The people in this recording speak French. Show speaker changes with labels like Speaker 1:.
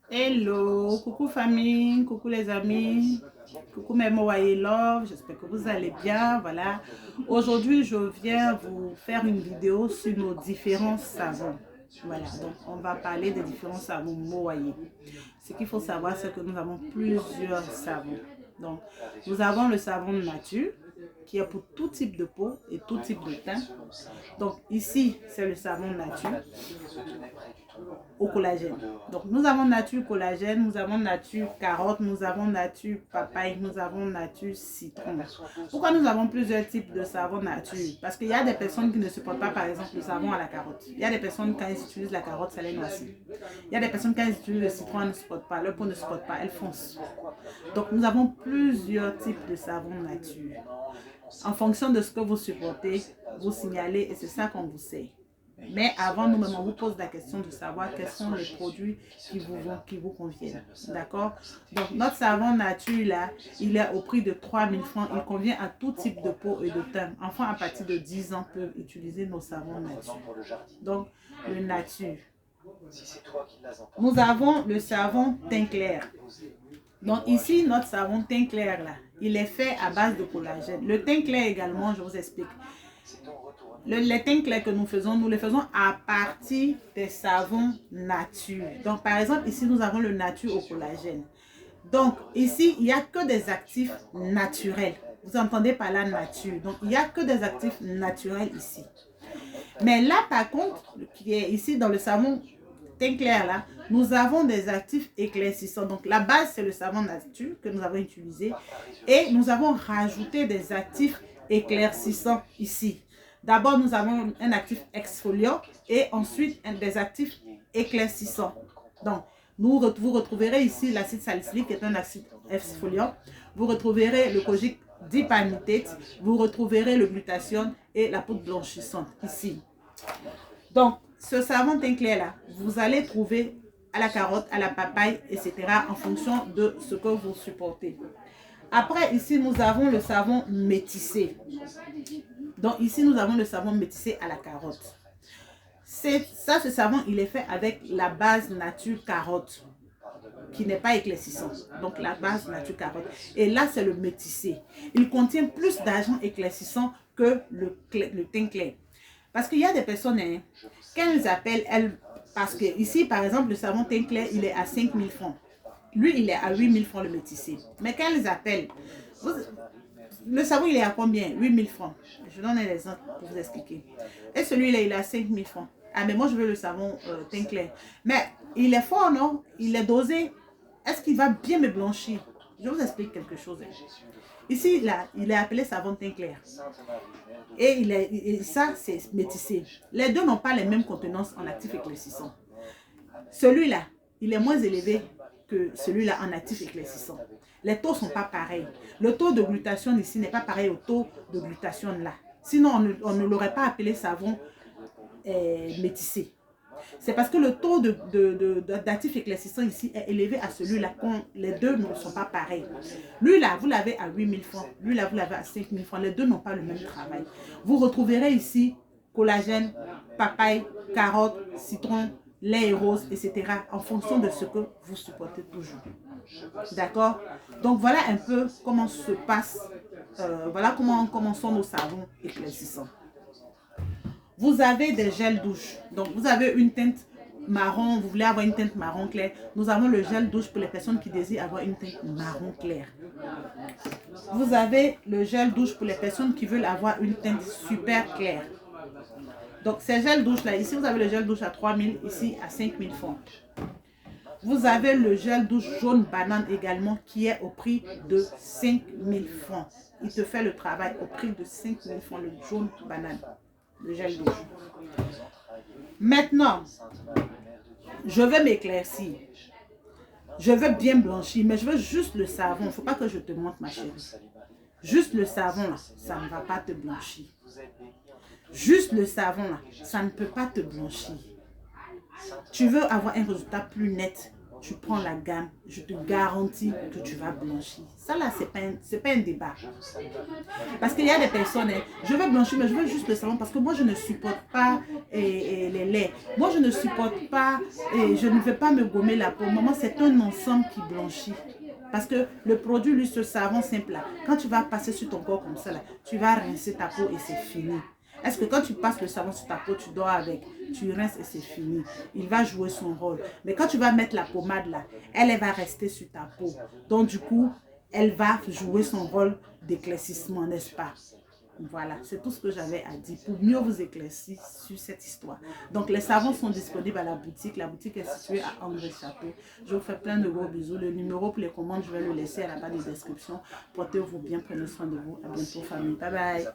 Speaker 1: Hello, coucou famille, coucou les amis, coucou mes Moaye Love, j'espère que vous allez bien, voilà. Aujourd'hui, je viens vous faire une vidéo sur nos différents savons. Voilà, donc on va parler des différents savons Moaye. Ce qu'il faut savoir, c'est que nous avons plusieurs savons. Donc, nous avons le savon nature, qui est pour tout type de peau et tout type de teint. Donc, ici, c'est le savon nature au collagène. Donc, nous avons nature collagène, nous avons nature carotte, nous avons nature papaye, nous avons nature citron. Pourquoi nous avons plusieurs types de savon nature? Parce qu'il y a des personnes qui ne supportent pas, par exemple, le savon à la carotte. Il y a des personnes, quand ils utilisent la carotte, ça les noircit. Il y a des personnes, quand ils utilisent le citron, elles ne supportent pas, leur peau ne supporte pas, elles foncent. Donc, nous avons plusieurs types de savon nature. En fonction de ce que vous supportez, vous signalez et c'est ça qu'on vous sait. Mais avant, nous-mêmes, on vous pose la question de savoir quels sont les produits qui vous conviennent. D'accord? Donc, notre savon nature, là, il est au prix de 3000 francs. Il convient à tout type de peau et de teint. Enfants à partir de 10 ans peuvent utiliser nos savons nature. Donc, le nature. Nous avons le savon teint clair. Donc, ici, notre savon teint clair, là, il est fait à base de collagène. Le teint clair également, je vous explique. Les teints clairs que nous les faisons à partir des savons nature. Donc, par exemple, ici, nous avons le nature au collagène. Donc, ici, il n'y a que des actifs naturels. Vous entendez par la nature. Donc, il n'y a que des actifs naturels ici. Mais là, par contre, qui est ici dans le savon teint clair, là, nous avons des actifs éclaircissants. Donc, la base, c'est le savon nature que nous avons utilisé. Et nous avons rajouté des actifs éclaircissants ici. D'abord, nous avons un actif exfoliant et ensuite des actifs éclaircissants. Donc, vous retrouverez ici l'acide salicylique qui est un acide exfoliant. Vous retrouverez le kojic dipanitate. Vous retrouverez le glutathione et la poudre blanchissante ici. Donc, ce savon teint clair là, vous allez trouver à la carotte, à la papaye, etc. en fonction de ce que vous supportez. Après, ici, nous avons le savon métissé. Donc, ici, nous avons le savon métissé à la carotte. Ce savon, il est fait avec la base nature carotte, qui n'est pas éclaircissante. Donc, la base nature carotte. Et là, c'est le métissé. Il contient plus d'agents éclaircissants que le teint clair. Parce qu'il y a des personnes, hein, quand elles appellent, parce que ici, par exemple, le savon teint clair, il est à 5000 francs. Lui, il est à 8000 francs le métissé. Mais quand elles appellent, le savon, il est à combien? 8000 francs. Je donne un exemple pour vous expliquer. Et celui-là, il est à 5000 francs. Ah, mais moi, je veux le savon teint clair. Mais il est fort, non? Il est dosé. Est-ce qu'il va bien me blanchir? Je vous explique quelque chose. Ici, là, il est appelé savon teint clair. Et ça, c'est métissé. Les deux n'ont pas les mêmes contenances en actifs éclaircissants. Celui-là, il est moins élevé que celui-là en actif éclaircissant. Les taux ne sont pas pareils. Le taux de glutathione ici n'est pas pareil au taux de glutathione là. Sinon, on ne l'aurait pas appelé savon métissé. C'est parce que le taux d'actif éclaircissant ici est élevé à celui-là. Les deux ne sont pas pareils. Lui là, vous l'avez à 8000 francs. Lui là, vous l'avez à 5000 francs. Les deux n'ont pas le même travail. Vous retrouverez ici collagène, papaye, carotte, citron, lait et rose, etc. en fonction de ce que vous supportez toujours. D'accord? Donc voilà un peu comment se passe, voilà comment sont nos savons éclaircissants. Vous avez des gels douche. Donc vous avez une teinte marron, vous voulez avoir une teinte marron clair. Nous avons le gel douche pour les personnes qui désirent avoir une teinte marron clair. Vous avez le gel douche pour les personnes qui veulent avoir une teinte super claire. Donc ces gels douche là, ici vous avez le gel douche à 3000, ici à 5000 francs. Vous avez le gel douche jaune banane également qui est au prix de 5000 francs. Il te fait le travail au prix de 5000 francs, le jaune banane, le gel douche. Maintenant, je veux m'éclaircir. Je veux bien blanchir, mais je veux juste le savon. Il ne faut pas que je te montre ma chérie. Juste le savon là, ça ne va pas te blanchir. Juste le savon là, ça ne peut pas te blanchir. Tu veux avoir un résultat plus net, tu prends la gamme, je te garantis que tu vas blanchir. Ça là, c'est pas un débat. Parce qu'il y a des personnes, hein, je veux blanchir, mais je veux juste le savon parce que moi, je ne supporte pas les laits. Moi, je ne supporte pas, je ne veux pas me gommer la peau. Maman, c'est un ensemble qui blanchit. Parce que le produit, lui, ce savon simple là, quand tu vas passer sur ton corps comme ça, là, tu vas rincer ta peau et c'est fini. Est-ce que quand tu passes le savon sur ta peau, tu dors avec, tu rinces et c'est fini. Il va jouer son rôle. Mais quand tu vas mettre la pommade là, elle va rester sur ta peau. Donc du coup, elle va jouer son rôle d'éclaircissement, n'est-ce pas? Voilà, c'est tout ce que j'avais à dire pour mieux vous éclaircir sur cette histoire. Donc, les savons sont disponibles à la boutique. La boutique est située à André-Château. Je vous fais plein de gros bisous. Le numéro pour les commandes, je vais le laisser à la barre de description. Portez-vous bien, prenez soin de vous. À bientôt, famille. Bye bye.